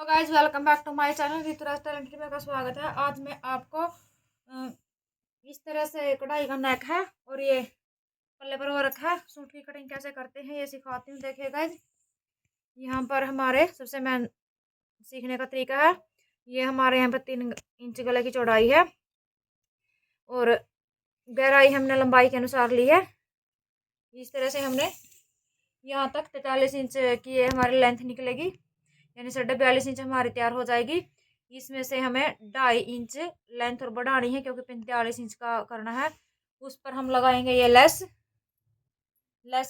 Guys welcome back to my channel Rituraj talented में का स्वागत है। आज मैं आपको इस तरह से कढ़ाई का नेक है और ये पल्ले पर हो रखा है। सूट की कटिंग कैसे करते हैं ये सिखाती हूँ। देखिए गाइज, यहाँ पर हमारे सबसे मेन सीखने का तरीका है। ये हमारे यहाँ पर 3 इंच गले की चौड़ाई है और गहराई हमने लंबाई के अनुसार ली है। इस तरह से हमने यहाँ तक 43 इंच की ये हमारी लेंथ निकलेगी, यानी 42.5 इंच हमारी तैयार हो जाएगी। इसमें से हमें 2.5 इंच लेंथ और बढ़ानी है क्योंकि 45 इंच का करना है। उस पर हम लगाएंगे ये लेस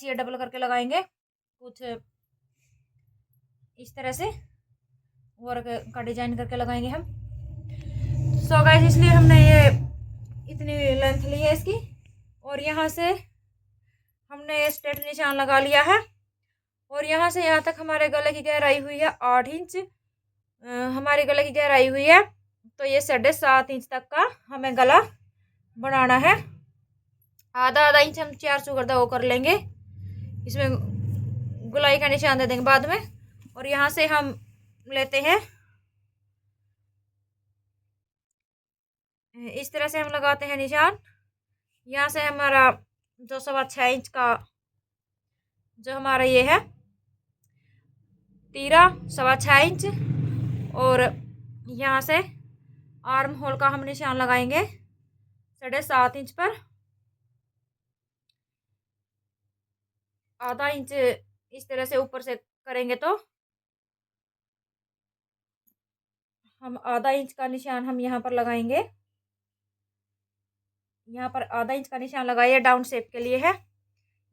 ये डबल करके लगाएंगे कुछ इस तरह से वर्क का डिजाइन करके लगाएंगे हम। सो गाइस, इसलिए हमने ये इतनी लेंथ ली है इसकी और यहाँ से हमने ये स्ट्रेट निशान लगा लिया है और यहाँ से यहाँ तक हमारे गले की गहराई हुई है 8 इंच। हमारे गले की गहराई हुई है तो ये 7.5 इंच तक का हमें गला बनाना है। आधा इंच हम 4 चौगर्दा वो कर लेंगे, इसमें गुलाई का निशान दे देंगे बाद में। और यहाँ से हम लेते हैं इस तरह से हम लगाते हैं निशान। यहाँ से हमारा जो 6.25 इंच का जो हमारा ये है तीरा 6.25 इंच और यहाँ से आर्म होल का हम निशान लगाएंगे 7.5 इंच पर। आधा इंच इस तरह से ऊपर से करेंगे तो हम आधा इंच का निशान हम यहाँ पर लगाएंगे। यहाँ पर आधा इंच का निशान लगाइए, डाउन शेप के लिए है।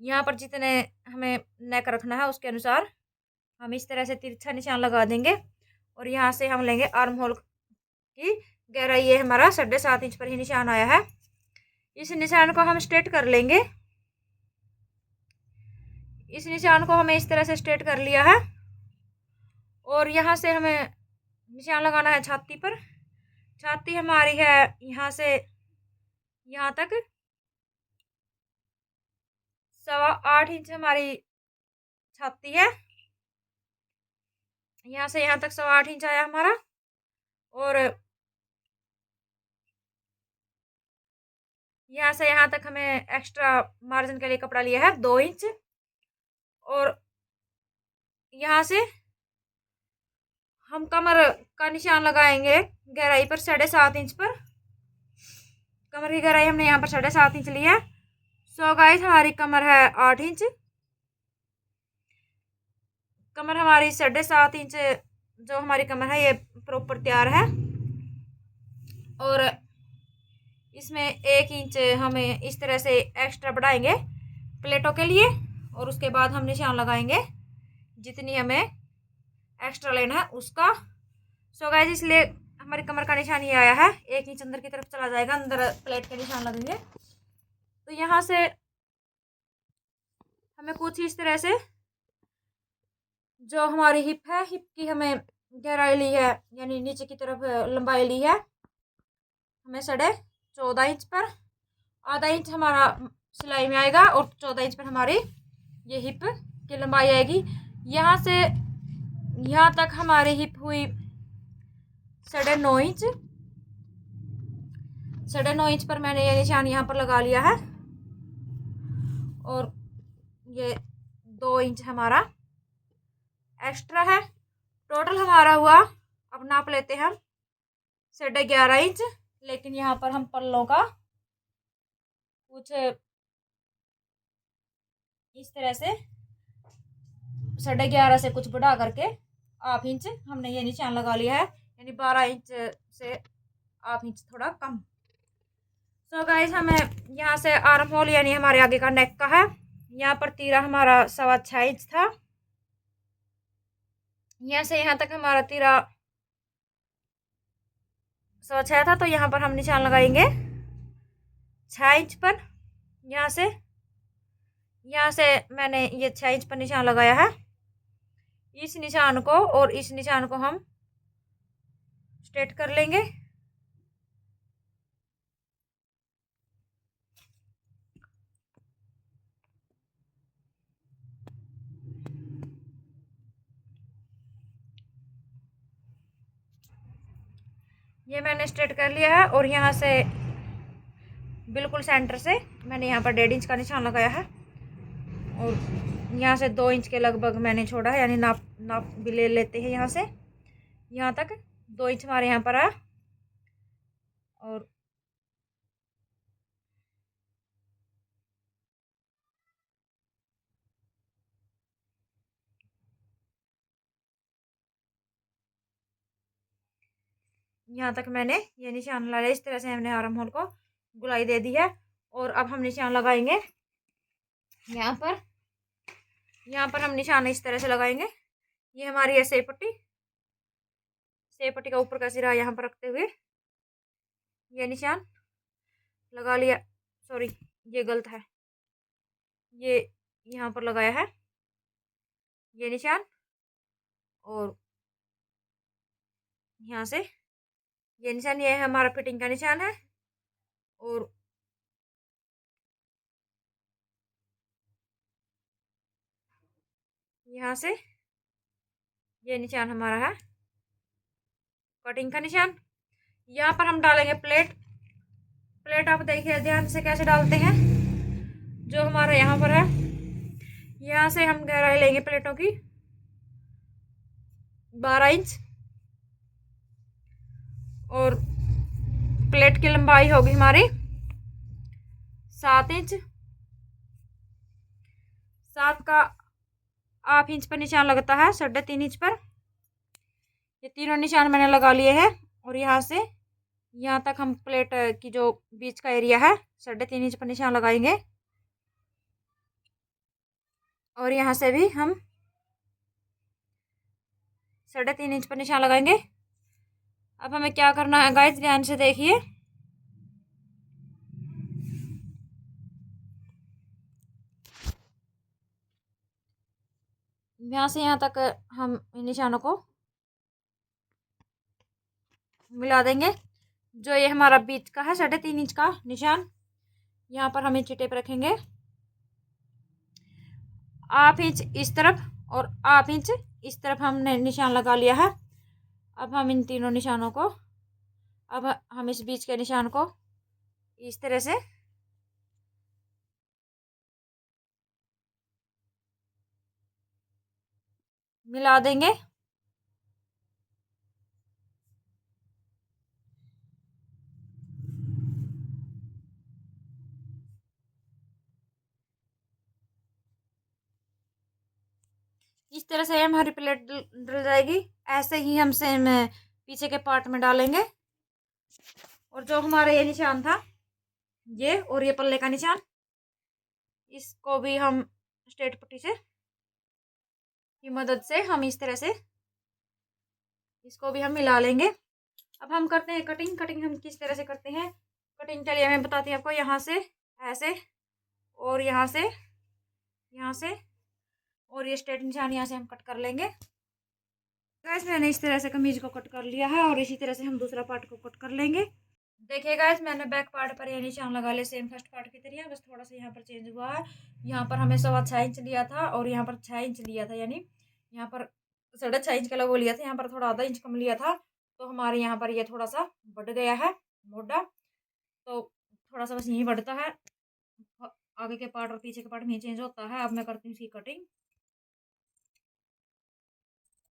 यहाँ पर जितने हमें नेक रखना है उसके अनुसार हम इस तरह से तिरछा निशान लगा देंगे और यहाँ से हम लेंगे आर्म होल की गहराई। ये हमारा 7.5 इंच पर ही निशान आया है। इस निशान को हम स्ट्रेट कर लेंगे। इस निशान को हमें इस तरह से स्ट्रेट कर लिया है और यहाँ से हमें निशान लगाना है छाती पर। छाती हमारी है यहाँ से यहाँ तक 8.25 इंच हमारी छाती है। यहाँ से यहाँ तक 8.25 इंच आया हमारा और यहाँ से यहाँ तक हमें एक्स्ट्रा मार्जिन के लिए कपड़ा लिया है 2 इंच और यहाँ से हम कमर का निशान लगाएंगे गहराई पर 7.5 इंच पर। कमर की गहराई हमने यहाँ पर 7.5 इंच ली है। सो गाइस, हमारी कमर है 8 इंच। कमर हमारी 7.5 इंच जो हमारी कमर है ये प्रॉपर तैयार है और इसमें 1 इंच हमें इस तरह से एक्स्ट्रा बढ़ाएंगे प्लेटों के लिए और उसके बाद हम निशान लगाएंगे जितनी हमें एक्स्ट्रा लेना है उसका। सो गाइस, इसलिए हमारी कमर का निशान ये आया है। 1 इंच अंदर की तरफ चला जाएगा, अंदर प्लेट के निशान लगेंगे। तो यहाँ से हमें कुछ इस तरह से जो हमारी हिप है, हिप की हमें गहराई ली है यानी नीचे की तरफ लंबाई ली है हमें 14.5 इंच पर। आधा इंच हमारा सिलाई में आएगा और 14 इंच पर हमारी ये हिप की लंबाई आएगी। यहाँ से यहाँ तक हमारी हिप हुई 9.5 इंच। 9.5 इंच पर मैंने ये निशान यहाँ पर लगा लिया है और ये 2 इंच हमारा एक्स्ट्रा है। टोटल हमारा हुआ, अब नाप लेते हैं हम 11.5 इंच। लेकिन यहाँ पर हम पल्लों का कुछ इस तरह से 11.5 से कुछ बढ़ा करके 1/2 इंच हमने ये निशान लगा लिया है, यानी 12 इंच से 1/2 इंच थोड़ा कम। सो गाइस, हमें यहाँ से आर्म होल यानी हमारे आगे का नेक का है। यहाँ पर तीरा हमारा 6.25 इंच था। यहाँ से यहाँ तक हमारा तीरा 6.25 था तो यहाँ पर हम निशान लगाएंगे 6 इंच पर। यहाँ से मैंने ये 6 इंच पर निशान लगाया है। इस निशान को और इस निशान को हम स्ट्रेट कर लेंगे। ये मैंने स्ट्रेट कर लिया है और यहाँ से बिल्कुल सेंटर से मैंने यहाँ पर 1.5 इंच का निशान लगाया है और यहाँ से 2 इंच के लगभग मैंने छोड़ा है, यानी नाप नाप भी ले लेते हैं। यहाँ से यहाँ तक 2 इंच हमारे यहाँ पर है और यहाँ तक मैंने ये निशान लगाया। इस तरह से हमने आर्म होल को गुलाई दे दी है और अब हम निशान लगाएंगे यहाँ पर। यहाँ पर हम निशान इस तरह से लगाएंगे। ये हमारी है सेव पट्टी। सेव पट्टी का ऊपर का सिरा यहाँ पर रखते हुए ये निशान लगा लिया। सॉरी, ये गलत है, ये यहाँ पर लगाया है ये निशान और यहाँ से ये निशान, ये है हमारा फिटिंग का निशान है और यहाँ से ये निशान हमारा है कटिंग का निशान। यहाँ पर हम डालेंगे प्लेट। प्लेट आप देखिए ध्यान से कैसे डालते हैं। जो हमारा यहाँ पर है, यहाँ से हम गहराई लेंगे प्लेटों की 12 इंच और प्लेट की लंबाई होगी हमारी 7 इंच। 7 का हाफ इंच पर निशान लगता है 3.5 इंच पर। ये तीनों निशान मैंने लगा लिए हैं और यहाँ से यहाँ तक हम प्लेट की जो बीच का एरिया है 3.5 इंच पर निशान लगाएंगे और यहाँ से भी हम 3.5 इंच पर निशान लगाएंगे। अब हमें क्या करना है गाइस, ध्यान से देखिए। यहाँ से यहाँ तक हम इन निशानों को मिला देंगे। जो ये हमारा बीच का है 3.5 इंच का निशान, यहाँ पर हम इंची टेप रखेंगे। हाफ इंच इस तरफ और हाफ इंच इस तरफ हमने निशान लगा लिया है। अब हम इन तीनों निशानों को, अब हम इस बीच के निशान को इस तरह से मिला देंगे। इस तरह से हमारी प्लेट डल जाएगी। ऐसे ही हम सेम पीछे के पार्ट में डालेंगे। और जो हमारा ये निशान था, ये और ये पल्ले का निशान, इसको भी हम स्ट्रेट पट्टी से की मदद से हम इस तरह से इसको भी हम मिला लेंगे। अब हम करते हैं कटिंग। कटिंग हम किस तरह से करते हैं, कटिंग चलिए मैं बताती हूँ आपको। यहाँ से ऐसे और यहाँ से और ये स्ट्रेट निशान यहाँ से हम कट कर लेंगे। गैस मैंने इस तरह से कमीज को कट कर लिया है और इसी तरह से हम दूसरा पार्ट को कट कर लेंगे। देखिए गाइस, मैंने बैक पार्ट पर ये निशान लगा लिया सेम फर्स्ट पार्ट की तरह, बस थोड़ा सा यहाँ पर चेंज हुआ है। यहाँ पर हमें 6.25 इंच लिया था और यहाँ पर 6 इंच लिया था, यानी यहाँ पर 6.5 इंच का वो लिया था, यहाँ पर थोड़ा आधा इंच कम लिया था। तो हमारे यहाँ पर ये थोड़ा सा बढ़ गया है मोटा, तो थोड़ा सा बस यहीं बढ़ता है। आगे के पार्ट और पीछे के पार्ट में चेंज होता है। अब मैं करती हूँ इसकी कटिंग।